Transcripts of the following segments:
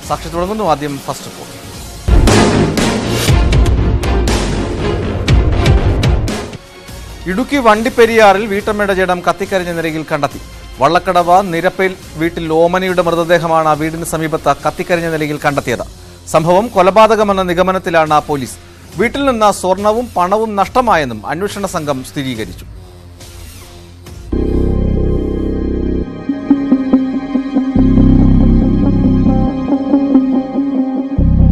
സാക്ഷി തുടങ്ങുന്നു. ആദ്യം ഫസ്റ്റ് റിപ്പോർട്ട്. ഇടുക്കി വണ്ടിപ്പെരിയാറിൽ വീട്ടമ്മയുടെ ജഡം കത്തിക്കരിഞ്ഞ നിലയിൽ കണ്ടെത്തി. വള്ളക്കടവ് നിരപ്പേൽ വീട്ടിൽ ഓമനയുടെ മൃതദേഹമാണ് വീടിന് സമീപത്ത് കത്തിക്കരിഞ്ഞ നിലയിൽ കണ്ടെത്തിയത്. സംഭവം കൊലപാതകമെന്ന നിഗമനത്തിലാണ് പോലീസ്. വീട്ടിൽ നിന്ന് സ്വർണവും പണവും നഷ്ടമായെന്നും അന്വേഷണ സംഘം സ്ഥിരീകരിച്ചു.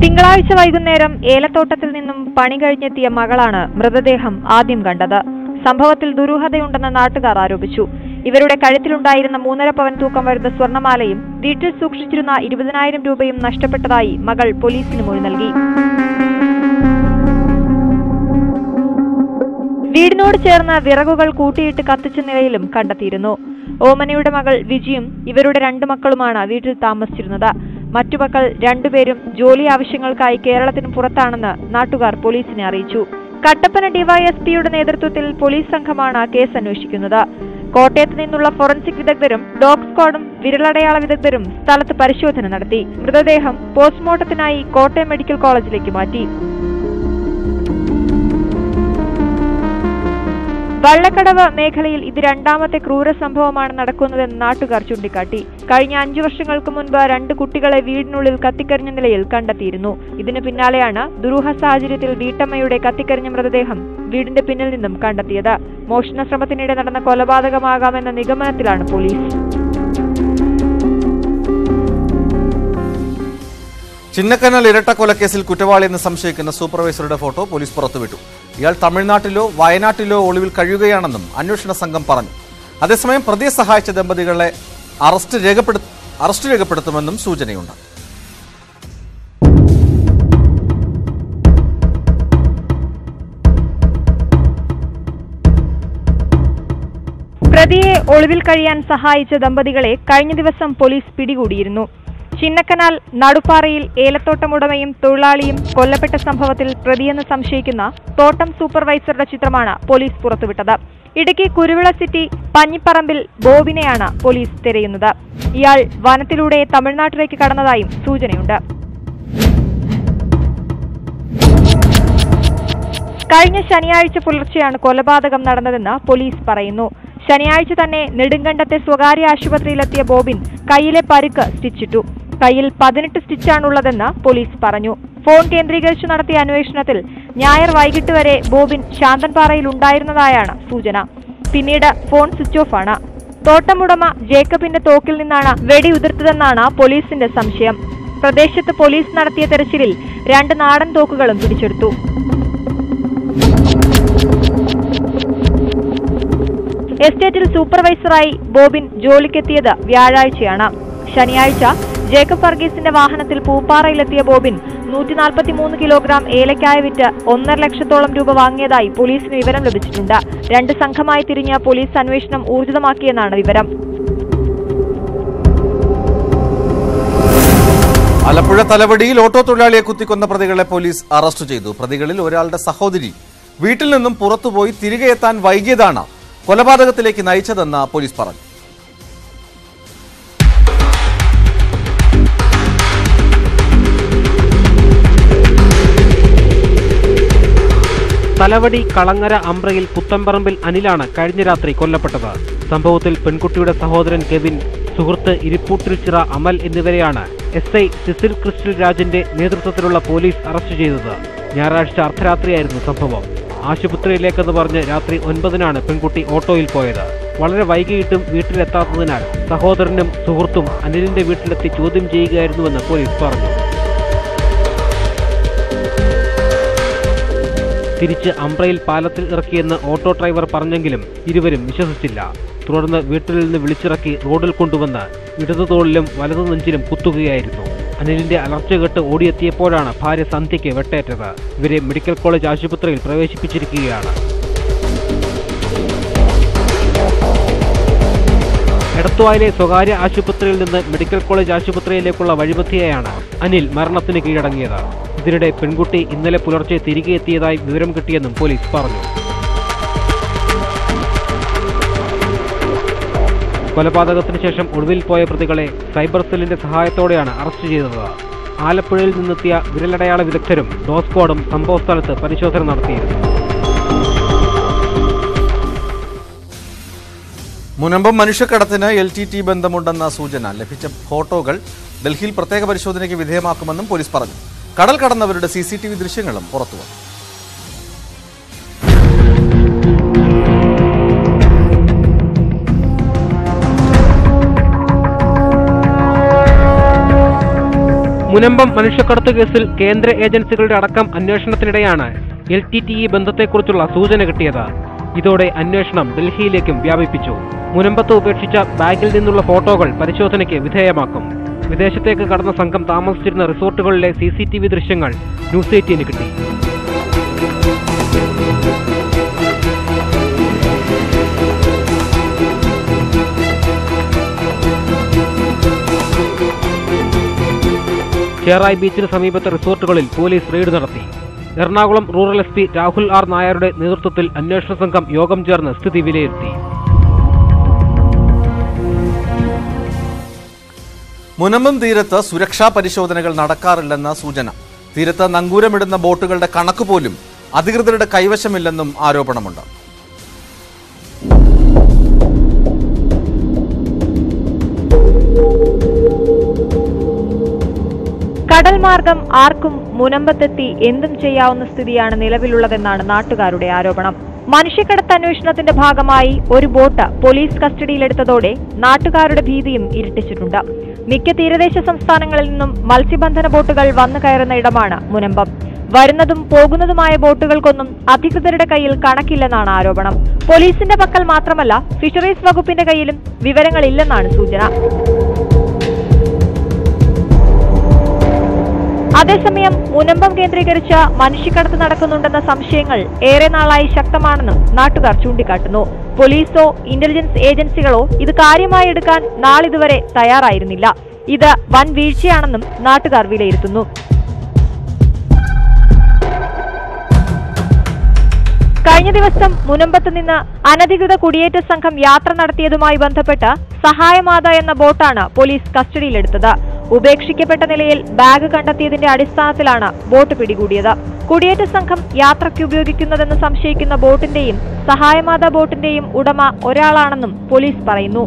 തിങ്കളാഴ്ച വൈകുന്നേരം ഏലത്തോട്ടത്തിൽ നിന്നും പണി കഴിഞ്ഞെത്തിയ മകളാണ് മൃതദേഹം ആദ്യം കണ്ടത്. സംഭവത്തിൽ ദുരൂഹതയുണ്ടെന്ന് നാട്ടുകാർ ആരോപിച്ചു. ഇവരുടെ കഴുത്തിലുണ്ടായിരുന്ന 3.5 പവൻ തൂക്കം വരുന്ന സ്വർണമാലയും വീട്ടിൽ സൂക്ഷിച്ചിരുന്ന 20,000 രൂപയും നഷ്ടപ്പെട്ടതായി മകൾ പോലീസിന് മൊഴി നൽകി. വീടിനോട് ചേർന്ന് വിറകുകൾ കൂട്ടിയിട്ട് കത്തിച്ച നിലയിലും കണ്ടെത്തിയിരുന്നു. ഓമനയുടെ മകൾ വിജിയും ഇവരുടെ 2 മക്കളുമാണ് വീട്ടിൽ താമസിച്ചിരുന്നത്. മറ്റു മക്കൾ 2 പേരും ജോലി ആവശ്യങ്ങൾക്കായി കേരളത്തിന് പുറത്താണെന്ന് നാട്ടുകാർ പോലീസിനെ അറിയിച്ചു. കട്ടപ്പന ഡിവൈഎസ്പിയുടെ നേതൃത്വത്തിൽ പോലീസ് സംഘമാണ് കേസ് അന്വേഷിക്കുന്നത്. കോട്ടയത്ത് നിന്നുള്ള ഫോറൻസിക് വിദഗ്ധരും ഡോഗ് സ്ക്വാഡും വിരലടയാള വിദഗ്ധരും സ്ഥലത്ത് പരിശോധന നടത്തി. മൃതദേഹം പോസ്റ്റ്മോർട്ടത്തിനായി കോട്ടയം മെഡിക്കൽ കോളേജിലേക്ക് മാറ്റി. വള്ളക്കടവ് മേഖലയിൽ ഇത് 2ാമത്തെ ക്രൂര സംഭവമാണ് നടക്കുന്നതെന്ന് നാട്ടുകാർ ചൂണ്ടിക്കാട്ടി. കഴിഞ്ഞ 5 വർഷങ്ങൾക്ക് മുൻപ് 2 കുട്ടികളെ വീടിനുള്ളിൽ കത്തിക്കരിഞ്ഞ നിലയിൽ കണ്ടെത്തിയിരുന്നു. ഇതിനു പിന്നാലെയാണ് ദുരൂഹ സാഹചര്യത്തിൽ വീട്ടമ്മയുടെ കത്തിക്കരിഞ്ഞ മൃതദേഹം വീടിന്റെ പിന്നിൽ നിന്നും കണ്ടെത്തിയത്. മോഷണ ശ്രമത്തിനിടെ നടന്ന കൊലപാതകമാകാമെന്ന നിഗമനത്തിലാണ് പോലീസ്. ചിന്നക്കനാൽ ഇരട്ടക്കൊലക്കേസിൽ കുറ്റവാളിയെന്ന് സംശയിക്കുന്ന സൂപ്പർവൈസറുടെ ഫോട്ടോ പോലീസ് പുറത്തുവിട്ടു. ഇയാൾ തമിഴ്നാട്ടിലോ വയനാട്ടിലോ ഒളിവിൽ കഴിയുകയാണെന്നും അന്വേഷണ സംഘം പറഞ്ഞു. അതേസമയം പ്രതിയെ സഹായിച്ച ദമ്പതികളെ അറസ്റ്റ് രേഖപ്പെടുത്തുമെന്നും സൂചനയുണ്ട്. പ്രതിയെ ഒളിവിൽ കഴിയാൻ സഹായിച്ച ദമ്പതികളെ കഴിഞ്ഞ ദിവസം പോലീസ് പിടികൂടിയിരുന്നു. ചിന്നക്കനാൽ നടുപ്പാറയിൽ ഏലത്തോട്ടമുടമയും തൊഴിലാളിയും കൊല്ലപ്പെട്ട സംഭവത്തിൽ പ്രതിയെന്ന് സംശയിക്കുന്ന തോട്ടം സൂപ്പർവൈസറുടെ ചിത്രമാണ് പോലീസ് പുറത്തുവിട്ടത്. ഇടുക്കി കുരുവിള സിറ്റി പഞ്ഞിപ്പറമ്പിൽ ബോബിനെയാണ് പോലീസ് തിരയുന്നത്. ഇയാൾ വനത്തിലൂടെ തമിഴ്നാട്ടിലേക്ക് കടന്നതായും സൂചനയുണ്ട്. കഴിഞ്ഞ ശനിയാഴ്ച പുലർച്ചെയാണ് കൊലപാതകം നടന്നതെന്ന് പോലീസ് പറയുന്നു. ശനിയാഴ്ച തന്നെ നെടുങ്കണ്ടത്തെ സ്വകാര്യ ആശുപത്രിയിലെത്തിയ ബോബിൻ കൈയിലെ പരിക്ക് സ്റ്റിച്ചിട്ടു. കൈയിൽ 18 സ്റ്റിച്ചാണുള്ളതെന്ന് പോലീസ് പറഞ്ഞു. ഫോൺ കേന്ദ്രീകരിച്ചു നടത്തിയ അന്വേഷണത്തിൽ ഞായർ വൈകിട്ട് വരെ ബോബിൻ ശാന്തൻപാറയിൽ ഉണ്ടായിരുന്നതായാണ് സൂചന. പിന്നീട് ഫോൺ സ്വിച്ച് ഓഫ് ആണ്. തോട്ടമുടമ ജേക്കബിന്റെ തോക്കിൽ നിന്നാണ് വെടിയുതിർത്തതെന്നാണ് പോലീസിന്റെ സംശയം. പ്രദേശത്ത് പോലീസ് നടത്തിയ തെരച്ചിലിൽ 2 നാടൻ തോക്കുകളും പിടിച്ചെടുത്തു. എസ്റ്റേറ്റിൽ സൂപ്പർവൈസറായി ബോബിൻ ജോലിക്കെത്തിയത് വ്യാഴാഴ്ചയാണ്. ശനിയാഴ്ച ജേക്കബ് വർഗീസിന്റെ വാഹനത്തിൽ പൂപ്പാറയിലെത്തിയ ബോബിൻ 143 കിലോഗ്രാം ഏലക്കായ വിറ്റ് 1.5 ലക്ഷത്തോളം രൂപ വാങ്ങിയതായി പോലീസിന് വിവരം ലഭിച്ചിട്ടുണ്ട്. 2 സംഘമായി തിരിഞ്ഞ് പോലീസ് അന്വേഷണം ഊർജിതമാക്കിയെന്നാണ് വിവരം. ആലപ്പുഴ തലവടിയിൽ ഓട്ടോ തൊഴിലാളിയെ കുത്തിക്കൊന്ന പ്രതികളെ പോലീസ് അറസ്റ്റ് ചെയ്തു. പ്രതികളിൽ ഒരാളുടെ സഹോദരി വീട്ടിൽ നിന്നും പുറത്തുപോയി തിരികെ എത്താൻ വൈകിയതാണ് കൊലപാതകത്തിലേക്ക് നയിച്ചതെന്ന് പോലീസ് പറഞ്ഞു. തലവടി കളങ്ങര അമ്പ്രയിൽ പുത്തമ്പറമ്പിൽ അനിലാണ് കഴിഞ്ഞ രാത്രി കൊല്ലപ്പെട്ടത്. സംഭവത്തിൽ പെൺകുട്ടിയുടെ സഹോദരൻ കെവിൻ, സുഹൃത്ത് ഇരിപ്പൂട്ടിൽച്ചിറ അമൽ എന്നിവരെയാണ് SI സിസിൽ ക്രിസ്റ്റൽ രാജിന്റെ നേതൃത്വത്തിലുള്ള പോലീസ് അറസ്റ്റ് ചെയ്തത്. ഞായറാഴ്ച അർദ്ധരാത്രിയായിരുന്നു സംഭവം. ആശുപത്രിയിലേക്കെന്ന് പറഞ്ഞ് രാത്രി 9-നാണ് പെൺകുട്ടി ഓട്ടോയിൽ പോയത്. വളരെ വൈകിയിട്ടും വീട്ടിലെത്താത്തതിനാൽ സഹോദരനും സുഹൃത്തും അനിലിന്റെ വീട്ടിലെത്തി ചോദ്യം ചെയ്യുകയായിരുന്നുവെന്ന് പോലീസ് പറഞ്ഞു. തിരിച്ച് അമ്പ്രയിൽ പാലത്തിൽ ഇറക്കിയെന്ന് ഓട്ടോ ഡ്രൈവർ പറഞ്ഞെങ്കിലും ഇരുവരും വിശ്വസിച്ചില്ല. തുടർന്ന് വീട്ടിൽ നിന്ന് വിളിച്ചിറക്കി റോഡിൽ കൊണ്ടുവന്ന് ഇടതു തോളിലും വലതു നെഞ്ചിലും കുത്തുകയായിരുന്നു. അനിലിന്റെ അലർച്ച കേട്ട് ഓടിയെത്തിയപ്പോഴാണ് ഭാര്യ സന്ധ്യയ്ക്ക് വെട്ടേറ്റത്. ഇവരെ മെഡിക്കൽ കോളേജ് ആശുപത്രിയിൽ പ്രവേശിപ്പിച്ചിരിക്കുകയാണ്. എടത്വായിലെ സ്വകാര്യ ആശുപത്രിയിൽ നിന്ന് മെഡിക്കൽ കോളേജ് ആശുപത്രിയിലേക്കുള്ള വഴിമധ്യയാണ് അനിൽ മരണത്തിന് കീഴടങ്ങിയത്. ഇതിനിടെ പെൺകുട്ടി ഇന്നലെ പുലർച്ചെ തിരികെ എത്തിയതായി വിവരം കിട്ടിയെന്നും പോലീസ് പറഞ്ഞു. കൊലപാതകത്തിന് ശേഷം ഒളിവിൽ പോയ പ്രതികളെ സൈബർ സെല്ലിന്റെ സഹായത്തോടെയാണ് അറസ്റ്റ് ചെയ്തത്. ആലപ്പുഴയിൽ നിന്നെത്തിയ വിരലടയാള വിദഗ്ധരും ഡോഗ് സ്ക്വാഡും സംഭവസ്ഥലത്ത് പരിശോധന നടത്തിയിരുന്നു. മുനമ്പം മനുഷ്യക്കടത്തിന് LTT ബന്ധമുണ്ടെന്ന സൂചന ലഭിച്ച ഫോട്ടോകൾ ഡൽഹിയിൽ പ്രത്യേക പരിശോധനയ്ക്ക് വിധേയമാക്കുമെന്നും പോലീസ് പറഞ്ഞു. കടൽ കടന്നവരുടെ CCTV ദൃശ്യങ്ങളും പുറത്തുവന്നു. മുനമ്പം മനുഷ്യക്കടത്ത് കേസിൽ കേന്ദ്ര ഏജൻസികളുടെ അടക്കം അന്വേഷണത്തിനിടെയാണ് LTTE ബന്ധത്തെക്കുറിച്ചുള്ള സൂചന കിട്ടിയത്. ഇതോടെ അന്വേഷണം ഡൽഹിയിലേക്കും വ്യാപിപ്പിച്ചു. മുനമ്പത്ത് ഉപേക്ഷിച്ച ബാഗിൽ നിന്നുള്ള ഫോട്ടോകൾ പരിശോധനയ്ക്ക് വിധേയമാക്കും. വിദേശത്തേക്ക് കടന്ന സംഘം താമസിച്ചിരുന്ന റിസോർട്ടുകളിലെ CCTV ദൃശ്യങ്ങൾ ന്യൂസ് 18 കിട്ടി. ചേറായി ബീച്ചിന് സമീപത്തെ റിസോർട്ടുകളിൽ പോലീസ് റെയ്ഡ് നടത്തി. Ernakulam rural SP Rahul R. നായരുടെ നേതൃത്വത്തിൽ അന്വേഷണ സംഘം യോഗം ചേർന്ന് സ്ഥിതി വിലയിരുത്തി. മുനമ്പം തീരത്ത് സുരക്ഷാ പരിശോധനകൾ നടക്കാറില്ലെന്ന സൂചന. തീരത്ത് നങ്കൂരമിടുന്ന ബോട്ടുകളുടെ കണക്ക് പോലും അധികൃതരുടെ കൈവശമില്ലെന്നും ആരോപണമുണ്ട്. കടൽ മാർഗം ആർക്കും മുനമ്പത്തെത്തി എന്തും ചെയ്യാവുന്ന സ്ഥിതിയാണ് നിലവിലുള്ളതെന്നാണ് നാട്ടുകാരുടെ ആരോപണം. മനുഷ്യക്കടത്ത് അന്വേഷണത്തിന്റെ ഭാഗമായി ഒരു ബോട്ട് പോലീസ് കസ്റ്റഡിയിലെടുത്തതോടെ നാട്ടുകാരുടെ ഭീതിയും ഇരട്ടിച്ചിട്ടുണ്ട്. മിക്ക തീരദേശ സംസ്ഥാനങ്ങളിൽ നിന്നും മത്സ്യബന്ധന ബോട്ടുകൾ വന്നു കയറുന്ന ഇടമാണ് മുനമ്പം. വരുന്നതും പോകുന്നതുമായ ബോട്ടുകൾക്കൊന്നും അധികൃതരുടെ കയ്യിൽ കണക്കില്ലെന്നാണ് ആരോപണം. പോലീസിന്റെ പക്കൽ മാത്രമല്ല, ഫിഷറീസ് വകുപ്പിന്റെ കയ്യിലും വിവരങ്ങളില്ലെന്നാണ് സൂചന. അതേസമയം മുനമ്പം കേന്ദ്രീകരിച്ച മനുഷ്യക്കടത്ത് നടക്കുന്നുണ്ടെന്ന സംശയങ്ങൾ ഏറെ നാളായി ശക്തമാണെന്നും നാട്ടുകാർ ചൂണ്ടിക്കാട്ടുന്നു. പോലീസോ ഇന്റലിജൻസ് ഏജൻസികളോ ഇത് കാര്യമായി എടുക്കാൻ നാളിതുവരെ തയ്യാറായിരുന്നില്ല. ഇത് വൻ വീഴ്ചയാണെന്നും നാട്ടുകാർ വിലയിരുത്തുന്നു. കഴിഞ്ഞ ദിവസം മുനമ്പത്ത് നിന്ന് അനധികൃത കുടിയേറ്റ സംഘം യാത്ര നടത്തിയതുമായി ബന്ധപ്പെട്ട് സഹായമാത എന്ന ബോട്ടാണ് പോലീസ് കസ്റ്റഡിയിലെടുത്തത്. ഉപേക്ഷിക്കപ്പെട്ട നിലയിൽ ബാഗ് കണ്ടെത്തിയതിന്റെ അടിസ്ഥാനത്തിലാണ് ബോട്ട് പിടികൂടിയത്. കുടിയേറ്റ സംഘം യാത്രയ്ക്ക് ഉപയോഗിക്കുന്നതെന്ന് സംശയിക്കുന്ന ബോട്ടിന്റെയും സഹായമാത ബോട്ടിന്റെയും ഉടമ ഒരാളാണെന്നും പോലീസ് പറയുന്നു.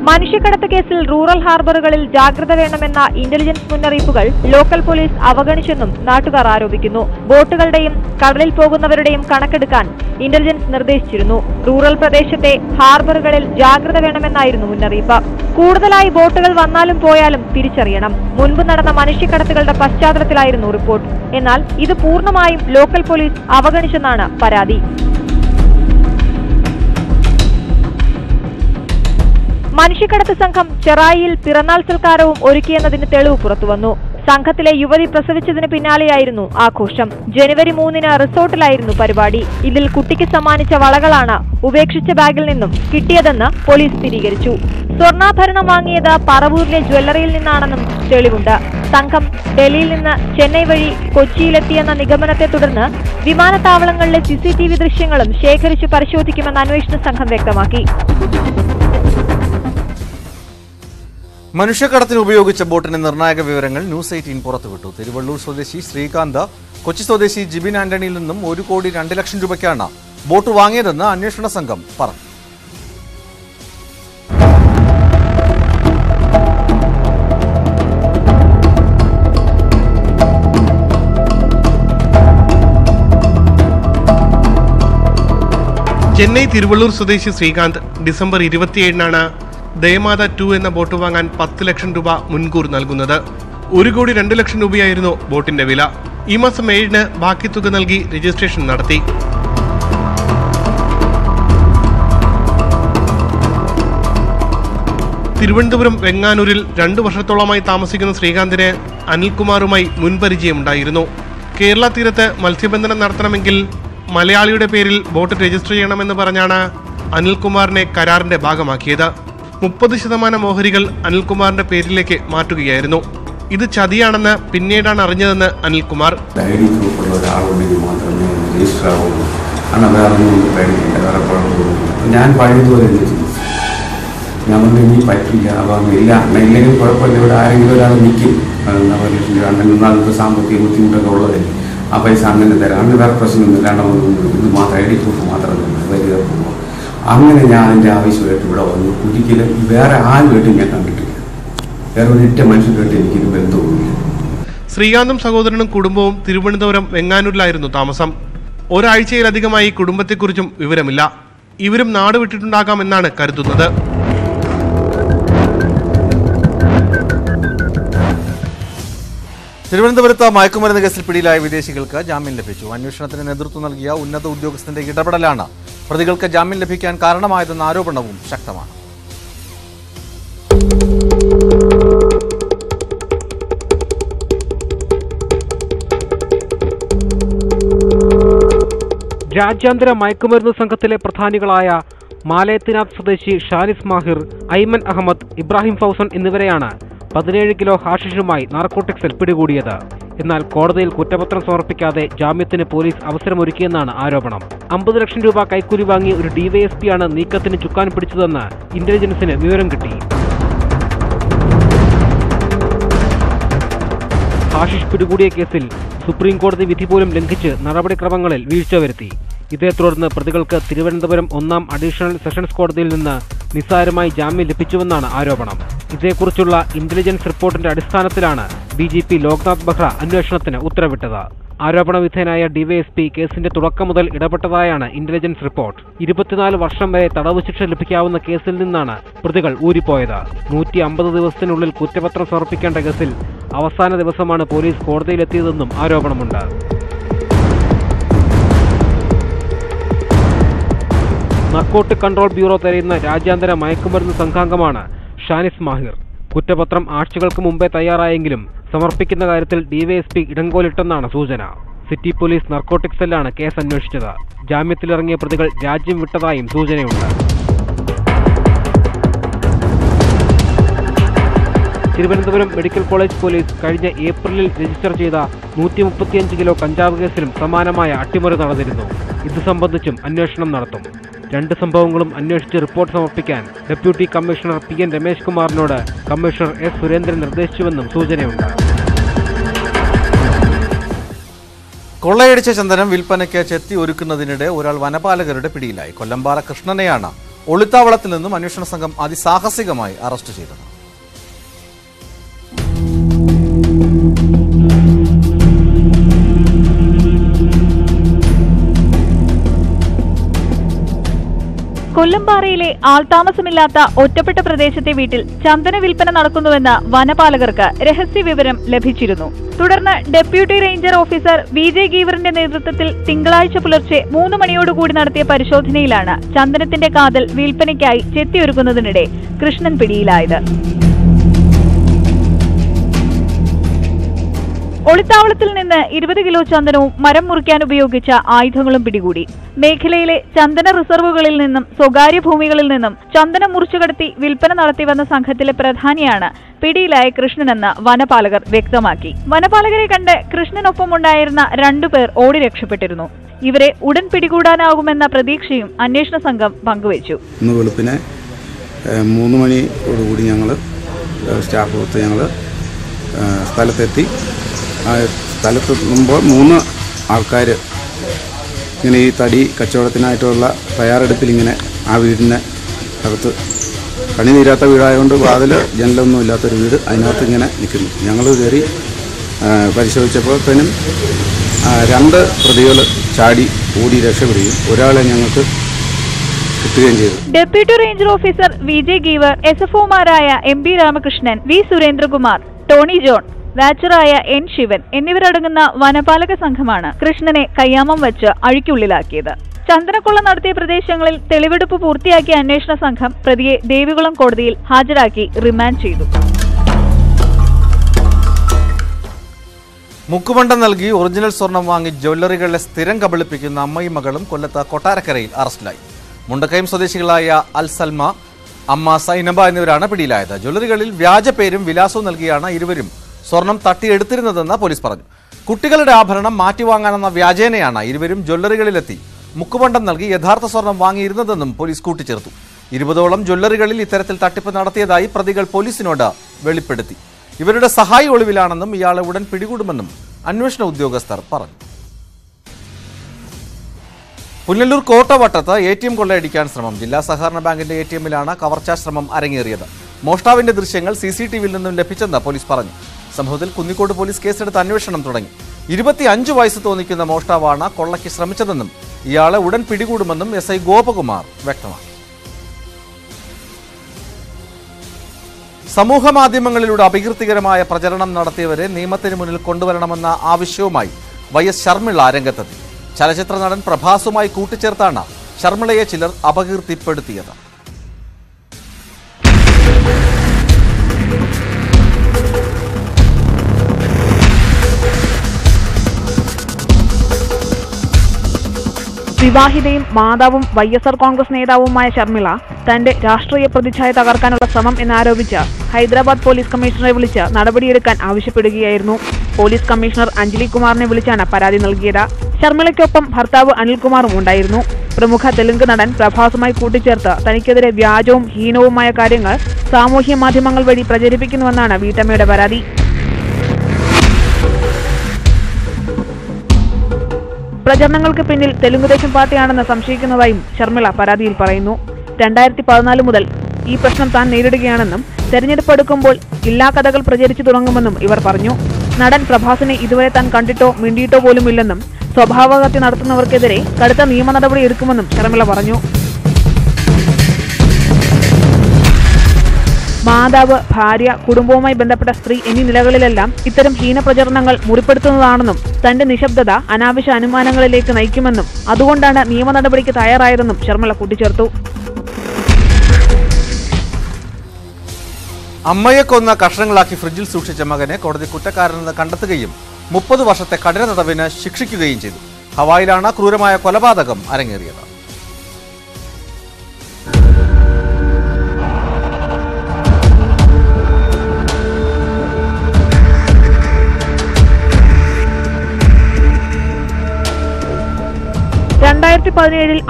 മനുഷ്യക്കടത്ത് കേസിൽ റൂറൽ ഹാർബറുകളിൽ ജാഗ്രത വേണമെന്ന ഇന്റലിജൻസ് മുന്നറിയിപ്പുകൾ ലോക്കൽ പോലീസ് അവഗണിച്ചെന്നും നാട്ടുകാർ ആരോപിക്കുന്നു. ബോട്ടുകളുടെയും കടലിൽ പോകുന്നവരുടെയും കണക്കെടുക്കാൻ ഇന്റലിജൻസ് നിർദ്ദേശിച്ചിരുന്നു. റൂറൽ പ്രദേശത്തെ ഹാർബറുകളിൽ ജാഗ്രത വേണമെന്നായിരുന്നു മുന്നറിയിപ്പ്. കൂടുതലായി ബോട്ടുകൾ വന്നാലും പോയാലും തിരിച്ചറിയണം. മുൻപ് നടന്ന മനുഷ്യക്കടത്തുകളുടെ പശ്ചാത്തലത്തിലായിരുന്നു റിപ്പോർട്ട്. എന്നാൽ ഇത് പൂർണ്ണമായും ലോക്കൽ പോലീസ് അവഗണിച്ചെന്നാണ് പരാതി. മനുഷ്യക്കടത്ത് സംഘം ചെറായിയിൽ പിറന്നാൾ സൽക്കാരവും ഒരുക്കിയെന്നതിന് തെളിവ് പുറത്തുവന്നു. സംഘത്തിലെ യുവതി പ്രസവിച്ചതിന് പിന്നാലെയായിരുന്നു ആഘോഷം. ജനുവരി 3-ന് റിസോർട്ടിലായിരുന്നു പരിപാടി. ഇതിൽ കുട്ടിക്ക് സമ്മാനിച്ച വളകളാണ് ഉപേക്ഷിച്ച ബാഗിൽ നിന്നും കിട്ടിയതെന്ന് പോലീസ് സ്ഥിരീകരിച്ചു. സ്വർണ്ണാഭരണം വാങ്ങിയത് പറവൂരിലെ ജ്വല്ലറിയിൽ നിന്നാണെന്നും തെളിവുണ്ട്. സംഘം ഡൽഹിയിൽ നിന്ന് ചെന്നൈ വഴി കൊച്ചിയിലെത്തിയെന്ന നിഗമനത്തെ തുടർന്ന് വിമാനത്താവളങ്ങളിലെ CCTV ദൃശ്യങ്ങളും ശേഖരിച്ച് പരിശോധിക്കുമെന്ന് അന്വേഷണ സംഘം വ്യക്തമാക്കി. മനുഷ്യക്കടത്തിന് ഉപയോഗിച്ച ബോട്ടിന്റെ നിർണായക വിവരങ്ങൾ ന്യൂസ് 18 പുറത്തുവിട്ടു. തിരുവള്ളൂർ സ്വദേശി ശ്രീകാന്ത്, കൊച്ചി സ്വദേശി ജിബിൻ ആന്റണിയിൽ നിന്നും 1,02,00,000 രൂപയ്ക്കാണ് ബോട്ട് വാങ്ങിയതെന്ന് അന്വേഷണ സംഘം പറഞ്ഞു. ചെന്നൈ തിരുവള്ളൂർ സ്വദേശി ശ്രീകാന്ത് ഡിസംബർ 27-നാണ് ദയമാത 2 എന്ന ബോട്ട് വാങ്ങാൻ 10 ലക്ഷം രൂപ മുൻകൂർ നൽകുന്നത്. 1,02,00,000 രൂപയായിരുന്നു ബോട്ടിന്റെ വില. ഈ മാസം 7-ന് ബാക്കി തുക നൽകി രജിസ്ട്രേഷൻ നടത്തി. തിരുവനന്തപുരം വെങ്ങാനൂരിൽ 2 വർഷത്തോളമായി താമസിക്കുന്ന ശ്രീകാന്തിന് അനിൽകുമാറുമായി മുൻപരിചയമുണ്ടായിരുന്നു. കേരള തീരത്ത് മത്സ്യബന്ധനം നടത്തണമെങ്കിൽ മലയാളിയുടെ പേരിൽ ബോട്ട് രജിസ്റ്റർ ചെയ്യണമെന്ന് പറഞ്ഞാണ് അനിൽകുമാറിനെ കരാറിന്റെ ഭാഗമാക്കിയത്. 30% ഓഹരികൾ അനിൽകുമാറിന്റെ പേരിലേക്ക് മാറ്റുകയായിരുന്നു. ഇത് ചതിയാണെന്ന് പിന്നീടാണ് അറിഞ്ഞതെന്ന് അനിൽകുമാർ. ഞാൻ പഴയതുപോലെ ഞാൻ പറഞ്ഞു ഇനി പറ്റില്ല. അപ്പം ഇല്ല, അണ്ണയില്ലെങ്കിൽ കുഴപ്പമില്ല, ഇവിടെ ആരെങ്കിലും ഒരാൾ നിൽക്കും. 1 ലക്ഷം രൂപ അണ്ണൻ നിന്നാൽ ഇപ്പോൾ സാമ്പത്തിക ബുദ്ധിമുട്ടൊക്കെ ഉള്ളതല്ലേ, ആ പൈസ അണ്ണന് തരാം, അണ്ണന് വേറെ പ്രശ്നമൊന്നുമില്ല, ഇത് മാത്രം ID പ്രൂഫ് മാത്രം തന്നെ വരിക പോകും. അങ്ങനെ ഞാൻ എൻ്റെ ആവശ്യമായിട്ട് ഇവിടെ വന്നു. ഒരിക്കലും വേറെ ആരുമായിട്ടും ഞാൻ കണ്ടിട്ടില്ല, വേറെ ഒരിറ്റ മനുഷ്യരായിട്ട് എനിക്കൊരു ബന്ധവുമില്ല. ശ്രീകാന്തും സഹോദരനും കുടുംബവും തിരുവനന്തപുരം വെങ്ങാനൂരിലായിരുന്നു താമസം. ഒരാഴ്ചയിലധികമായി കുടുംബത്തെക്കുറിച്ചും വിവരമില്ല. ഇവരും നാട് വിട്ടിട്ടുണ്ടാകാമെന്നാണ് കരുതുന്നത്. തിരുവനന്തപുരത്ത് മയക്കുമരുന്ന് കേസിൽ പിടിയിലായ വിദേശികൾക്ക് ജാമ്യം ലഭിച്ചു. അന്വേഷണത്തിന് നേതൃത്വം നൽകിയ ഉന്നത ഉദ്യോഗസ്ഥന്റെ ഇടപെടലാണ് പ്രതികൾക്ക് ജാമ്യം ലഭിക്കാൻ കാരണമായതെന്ന ആരോപണവും ശക്തമാണ്. രാജ്യാന്തര മയക്കുമരുന്ന് സംഘത്തിലെ പ്രധാനികളായ മാലേത്തിനാഥ് സ്വദേശി ഷാനിസ് മാഹിർ, ഐമൻ അഹമ്മദ്, ഇബ്രാഹിം ഫൗസൻ എന്നിവരെയാണ് 17 കിലോ ഹാഷിഷുമായി നാർക്കോട്ടിക്സിൽ പിടികൂടിയത്. എന്നാൽ കോടതിയിൽ കുറ്റപത്രം സമർപ്പിക്കാതെ ജാമ്യത്തിന് പോലീസ് അവസരമൊരുക്കിയെന്നാണ് ആരോപണം. 50 ലക്ഷം രൂപ കൈക്കൂലി വാങ്ങി ഒരു ഡിവൈഎസ്പിയാണ് നീക്കത്തിന് ചുക്കാൻ പിടിച്ചതെന്ന് ഇന്റലിജൻസിന് വിവരം കിട്ടി. ഹാഷിഷ് പിടികൂടിയ കേസിൽ സുപ്രീം കോടതി വിധി പോലും ലംഘിച്ച് നടപടിക്രമങ്ങളിൽ വീഴ്ച വരുത്തി. ഇതേ തുടർന്ന് പ്രതികൾക്ക് തിരുവനന്തപുരം 1-ാം അഡീഷണൽ സെഷൻസ് കോടതിയിൽ നിന്ന് നിസ്സാരമായി ജാമ്യം ലഭിച്ചുവെന്നാണ് ആരോപണം. ഇതേക്കുറിച്ചുള്ള ഇന്റലിജൻസ് റിപ്പോർട്ടിന്റെ അടിസ്ഥാനത്തിലാണ് DGP ലോക്നാഥ് ബെഹ്റ അന്വേഷണത്തിന് ഉത്തരവിട്ടത്. ആരോപണ വിധേയനായ ഡിവൈഎസ്പി കേസിന്റെ തുടക്കം മുതൽ ഇടപെട്ടതായാണ് ഇന്റലിജൻസ് റിപ്പോർട്ട്. 24 വർഷം വരെ തടവ് ശിക്ഷ ലഭിക്കാവുന്ന കേസിൽ നിന്നാണ് പ്രതികൾ ഊരിപ്പോയത്. 150 ദിവസത്തിനുള്ളിൽ കുറ്റപത്രം സമർപ്പിക്കേണ്ട കേസിൽ അവസാന ദിവസമാണ് പോലീസ് കോടതിയിലെത്തിയതെന്നും ആരോപണമുണ്ട്. നർക്കോട്ടിക് കൺട്രോൾ ബ്യൂറോ തെരയുന്ന രാജ്യാന്തര മയക്കുമരുന്ന് സംഘാംഗമാണ് ഷാനിസ് മാഹിർ. കുറ്റപത്രം ആഴ്ചകൾക്ക് മുമ്പേ തയ്യാറായെങ്കിലും സമർപ്പിക്കുന്ന കാര്യത്തിൽ ഡിവൈഎസ്പി ഇടങ്കോലിട്ടെന്നാണ് സൂചന. സിറ്റി പോലീസ് നർക്കോട്ടിക് സെല്ലാണ് കേസ് അന്വേഷിച്ചത്. ജാമ്യത്തിലിറങ്ങിയ പ്രതികൾ രാജ്യം വിട്ടതായും സൂചനയുണ്ട്. തിരുവനന്തപുരം മെഡിക്കൽ കോളേജ് പോലീസ് കഴിഞ്ഞ ഏപ്രിലിൽ രജിസ്റ്റർ ചെയ്ത 135 കിലോ കഞ്ചാവ് കേസിലും സമാനമായ അട്ടിമറി നടന്നിരുന്നു. ഇത് സംബന്ധിച്ചും അന്വേഷണം നടത്തും. 2 സംഭവങ്ങളും അന്വേഷിച്ച് റിപ്പോർട്ട് സമർപ്പിക്കാൻ ഡെപ്യൂട്ടി കമ്മീഷണർ PN രമേശ് കുമാറിനോട് കമ്മീഷണർ S സുരേന്ദ്രൻ നിർദ്ദേശിച്ചുവെന്നും സൂചനയുണ്ട്. കൊള്ളയടിച്ച ചന്ദനം വിൽപ്പനയ്ക്ക് ചെത്തി ഒരുക്കുന്നതിനിടെ ഒരാൾ വനപാലകരുടെ പിടിയിലായി. കൊല്ലമ്പാറ കൃഷ്ണനെയാണ് ഒളിത്താവളത്തിൽ നിന്നും അന്വേഷണ സംഘം അതിസാഹസികമായി അറസ്റ്റ് ചെയ്തത്. കൊല്ലമ്പാറയിലെ ആൾതാമസമില്ലാത്ത ഒറ്റപ്പെട്ട പ്രദേശത്തെ വീട്ടിൽ ചന്ദന വിൽപ്പന നടക്കുന്നുവെന്ന് വനപാലകർക്ക് രഹസ്യ വിവരം ലഭിച്ചിരുന്നു. തുടർന്ന് ഡെപ്യൂട്ടി റേഞ്ചർ ഓഫീസർ VJ ഗീവറിന്റെ നേതൃത്വത്തിൽ തിങ്കളാഴ്ച പുലർച്ചെ 3 മണിയോടുകൂടി നടത്തിയ പരിശോധനയിലാണ് ചന്ദനത്തിന്റെ കാതൽ വിൽപ്പനയ്ക്കായി ചെത്തിയൊരുക്കുന്നതിനിടെ കൃഷ്ണൻ പിടിയിലായത്. ഒളിത്താവളത്തിൽ നിന്ന് 20 കിലോ ചന്ദനവും മരം മുറിക്കാൻ ഉപയോഗിച്ച ആയുധങ്ങളും പിടികൂടി. മേഖലയിലെ ചന്ദന റിസർവുകളിൽ നിന്നും സ്വകാര്യ ഭൂമികളിൽ നിന്നും ചന്ദനം മുറിച്ചുകടത്തി വിൽപ്പന നടത്തിവന്ന സംഘത്തിലെ പ്രധാനിയാണ് പിടിയിലായ കൃഷ്ണനെന്ന് വനപാലകർ വ്യക്തമാക്കി. വനപാലകരെ കണ്ട് കൃഷ്ണനൊപ്പമുണ്ടായിരുന്ന 2 പേർ ഓടി രക്ഷപ്പെട്ടിരുന്നു. ഇവരെ ഉടൻ പിടികൂടാനാകുമെന്ന പ്രതീക്ഷയും അന്വേഷണ സംഘം പങ്കുവച്ചു. ഇന്ന് വെളുപ്പിനെ 3 മണിയോടുകൂടി ഞങ്ങൾ സ്റ്റാഫ് സ്ഥലത്തെത്തി. സ്ഥലത്തെത്തുമ്പോൾ 3 ആൾക്കാർ ഇങ്ങനെ ഈ തടി കച്ചവടത്തിനായിട്ടുള്ള തയ്യാറെടുപ്പിൽ ഇങ്ങനെ ആ വീടിൻ്റെ അകത്ത്, കണി തീരാത്ത വീടായതുകൊണ്ട് വാതിൽ ജനലൊന്നും ഇല്ലാത്തൊരു വീട്, അതിനകത്ത് ഇങ്ങനെ നിൽക്കുന്നു. ഞങ്ങൾ കയറി പരിശോധിച്ചപ്പോഴത്തേനും 2 പ്രതികൾ ചാടി ഓടി രക്ഷപ്പെടുകയും ഒരാളെ ഞങ്ങൾക്ക് കിട്ടുകയും ചെയ്തു. Deputy ranger officer VJ Geevar, SFOമാരായ MB Ramakrishnan, V Surendrakumar, Tony John, വാച്ചറായ N ശിവൻ എന്നിവരടങ്ങുന്ന വനപാലക സംഘമാണ് കൃഷ്ണനെ കയ്യാമം വച്ച് അഴിക്കുള്ളിലാക്കിയത്. ചന്ദനക്കൊള്ള നടത്തിയ പ്രദേശങ്ങളിൽ തെളിവെടുപ്പ് പൂർത്തിയാക്കിയ അന്വേഷണ സംഘം പ്രതിയെ ദേവികുളം കോടതിയിൽ ഹാജരാക്കി റിമാൻഡ് ചെയ്തു. മുക്കുമണ്ടം നൽകി ഒറിജിനൽ സ്വർണം വാങ്ങി ജ്വല്ലറികളെ സ്ഥിരം കബളിപ്പിക്കുന്ന അമ്മയും മകളും കൊല്ലത്ത് കൊട്ടാരക്കരയിൽ അറസ്റ്റിലായി. മുണ്ടക്കയം സ്വദേശികളായ അൽ സൽമ, അമ്മ സൈനബ എന്നിവരാണ് പിടിയിലായത്. ജ്വല്ലറികളിൽ വ്യാജ പേരും വിലാസവും നൽകിയാണ് ഇരുവരും സ്വർണം തട്ടിയെടുത്തിരുന്നതെന്ന് പോലീസ് പറഞ്ഞു. കുട്ടികളുടെ ആഭരണം മാറ്റിവാങ്ങാനെന്ന വ്യാജേനയാണ് ഇരുവരും ജ്വല്ലറികളിലെത്തി മുക്കുമണ്ടം നൽകി യഥാർത്ഥ സ്വർണം വാങ്ങിയിരുന്നതെന്നും പോലീസ് കൂട്ടിച്ചേർത്തു. 20ഓളം ജ്വല്ലറികളിൽ ഇത്തരത്തിൽ തട്ടിപ്പ് നടത്തിയതായി പ്രതികൾ പോലീസിനോട് വെളിപ്പെടുത്തി. ഇവരുടെ സഹായി ഒളിവിലാണെന്നും ഇയാളെ ഉടൻ പിടികൂടുമെന്നും അന്വേഷണ ഉദ്യോഗസ്ഥർ പറഞ്ഞു. പുനലൂർ കോട്ടവട്ടത്ത് ATM കൊള്ളയടിക്കാൻ ശ്രമം. ജില്ലാ സഹകരണ ബാങ്കിന്റെ ATMിലാണ് കവർച്ചാ ശ്രമം അരങ്ങേറിയത്. മോഷ്ടാവിന്റെ ദൃശ്യങ്ങൾ CCTVയിൽ നിന്നും ലഭിച്ചെന്ന് പോലീസ് പറഞ്ഞു. സംഭവത്തിൽ കുന്നിക്കോട് പോലീസ് കേസെടുത്ത് അന്വേഷണം തുടങ്ങി. 25 വയസ്സ് തോന്നിക്കുന്ന മോഷ്ടാവാണ് കൊള്ളയ്ക്ക് ശ്രമിച്ചതെന്നും ഇയാളെ ഉടൻ പിടികൂടുമെന്നും SI ഗോപകുമാർ വ്യക്തമാക്കി. സമൂഹ മാധ്യമങ്ങളിലൂടെ അപകീർത്തികരമായ പ്രചരണം നടത്തിയവരെ നിയമത്തിന് മുന്നിൽ കൊണ്ടുവരണമെന്ന ആവശ്യവുമായി YS ശർമിള രംഗത്തെത്തി. ചലച്ചിത്ര നടൻ പ്രഭാസുമായി കൂട്ടിച്ചേർത്താണ് ശർമിളയെ ചിലർ അപകീർത്തിപ്പെടുത്തിയത്. വിവാഹിതയും മാതാവും YSR കോൺഗ്രസ് നേതാവുമായ ശർമിള തന്റെ രാഷ്ട്രീയ പ്രതിച്ഛായ തകർക്കാനുള്ള ശ്രമം എന്നാരോപിച്ച് ഹൈദരാബാദ് പോലീസ് കമ്മീഷണറെ വിളിച്ച് നടപടിയെടുക്കാൻ ആവശ്യപ്പെടുകയായിരുന്നു. പോലീസ് കമ്മീഷണർ അഞ്ജലി കുമാറിനെ വിളിച്ചാണ് പരാതി നൽകിയത്. ശർമിളയ്ക്കൊപ്പം ഭർത്താവ് അനിൽകുമാറും ഉണ്ടായിരുന്നു. പ്രമുഖ തെലുങ്ക് നടൻ പ്രഭാസുമായി കൂട്ടിച്ചേർത്ത് തനിക്കെതിരെ വ്യാജവും ഹീനവുമായ കാര്യങ്ങൾ സാമൂഹ്യ മാധ്യമങ്ങൾ വഴി പ്രചരിപ്പിക്കുന്നുവെന്നാണ് വീട്ടമ്മയുടെ പരാതി. പ്രചരണങ്ങൾക്ക് പിന്നിൽ തെലുങ്കുദേശം പാർട്ടിയാണെന്ന് സംശയിക്കുന്നതായും ശർമിള പരാതിയിൽ പറയുന്നു. 2014 മുതൽ ഈ പ്രശ്നം താൻ നേരിടുകയാണെന്നും തെരഞ്ഞെടുപ്പ് അടുക്കുമ്പോൾ ഇല്ലാ കഥകൾ പ്രചരിച്ചു തുടങ്ങുമെന്നും ഇവർ പറഞ്ഞു. നടൻ പ്രഭാസിനെ ഇതുവരെ താൻ കണ്ടിട്ടോ മിണ്ടിയിട്ടോ പോലുമില്ലെന്നും സ്വഭാവഹത്യ നടത്തുന്നവർക്കെതിരെ കടുത്ത നിയമ നടപടി എടുക്കുമെന്നും ശർമിള പറഞ്ഞു. മാതാവ്, ഭാര്യ, കുടുംബവുമായി ബന്ധപ്പെട്ട സ്ത്രീ എന്നീ നിലകളിലെല്ലാം ഇത്തരം ഹീനപ്രചരണങ്ങൾ മുറിപ്പെടുത്തുന്നതാണെന്നും തന്റെ നിശബ്ദത അനാവശ്യ അനുമാനങ്ങളിലേക്ക് നയിക്കുമെന്നും അതുകൊണ്ടാണ് നിയമ നടപടിക്ക് തയ്യാറായതെന്നും ശർമിള കൂട്ടിച്ചേർത്തു. അമ്മയെ കൊന്ന കഷ്ണങ്ങളാക്കി ഫ്രിഡ്ജിൽ സൂക്ഷിച്ച മകനെ കോടതി കുറ്റക്കാരനെന്ന് കണ്ടെത്തുകയും 30 വർഷത്തെ കഠിന തടവിന് ശിക്ഷിക്കുകയും ചെയ്തു. ഹവായിലാണ് ക്രൂരമായ കൊലപാതകം അരങ്ങേറിയത്.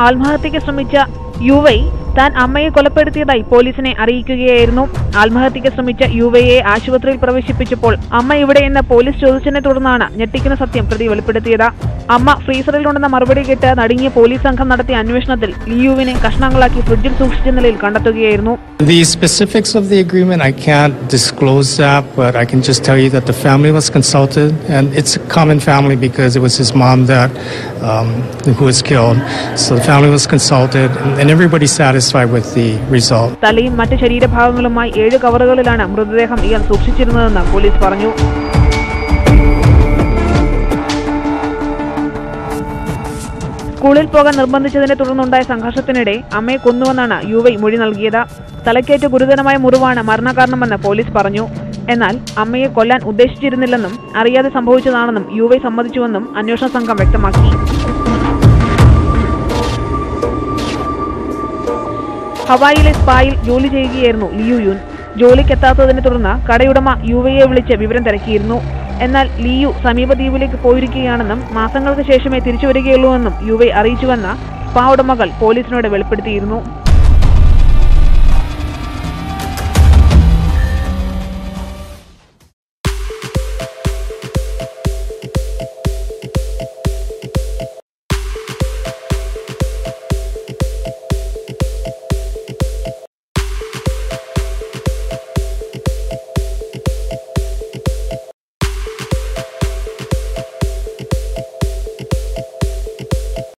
ആത്മഹത്യയ്ക്ക് ശ്രമിച്ച യുവൈ താൻ അമ്മയെ കൊലപ്പെടുത്തിയതായി പോലീസിനെ അറിയിക്കുകയായിരുന്നു. ആത്മഹത്യയ്ക്ക് ശ്രമിച്ച യുവയെ ആശുപത്രിയിൽ പ്രവേശിപ്പിച്ചപ്പോൾ അമ്മ ഇവിടെയെന്ന് പോലീസ് ചോദിച്ചതിനെ തുടർന്നാണ് ഞെട്ടിക്കുന്ന സത്യം പ്രതി വെളിപ്പെടുത്തിയത്. അമ്മ ഫ്രീസറിലുണ്ടെന്ന മറുപടി കേട്ട് നടുങ്ങിയ പോലീസ് സംഘം നടത്തിയ അന്വേഷണത്തിൽ ലിയുവിനെ കഷ്ണങ്ങളാക്കി ഫ്രിഡ്ജിൽ സൂക്ഷിച്ച നിലയിൽ കണ്ടെത്തുകയായിരുന്നു. The specifics of the agreement, I can't disclose that, but I can just tell you that the family was consulted, and it's a common family because it was his mom who was killed. So the family was consulted, and everybody's satisfied with the result. തലയും മറ്റ് ശരീരഭാഗങ്ങളുമായി 7 കവറുകളിലാണ് മൃതദേഹം ഇയാൾ സൂക്ഷിച്ചിരുന്നതെന്ന് police പറഞ്ഞു. സ്കൂളിൽ പോകാൻ നിർബന്ധിച്ചതിനെ തുടർന്നുണ്ടായ സംഘർഷത്തിനിടെ അമ്മയെ കൊന്നുവെന്നാണ് യുവൈ മൊഴി നൽകിയത്. തലക്കേറ്റ ഗുരുതരമായ മുറിവാണ് മരണകാരണമെന്ന് പോലീസ് പറഞ്ഞു. എന്നാൽ അമ്മയെ കൊല്ലാൻ ഉദ്ദേശിച്ചിരുന്നില്ലെന്നും അറിയാതെ സംഭവിച്ചതാണെന്നും യുവൈ സമ്മതിച്ചുവെന്നും അന്വേഷണ സംഘം വ്യക്തമാക്കി. ഹവായിലെ സ്പായിൽ ജോലി ചെയ്യുകയായിരുന്നു ലിയു യുൻ. ജോലിക്കെത്താത്തതിനെ തുടർന്ന് കടയുടമ യുവയെ വിളിച്ച് വിവരം തിരക്കിയിരുന്നു. എന്നാൽ ലിയു സമീപ ദ്വീപിലേക്ക് പോയിരിക്കുകയാണെന്നും മാസങ്ങൾക്ക് ശേഷമേ തിരിച്ചു വരികയുള്ളൂവെന്നും യുവൈ അറിയിച്ചുവെന്ന് സ്പാ ഉടമകൾ പോലീസിനോട് വെളിപ്പെടുത്തിയിരുന്നു.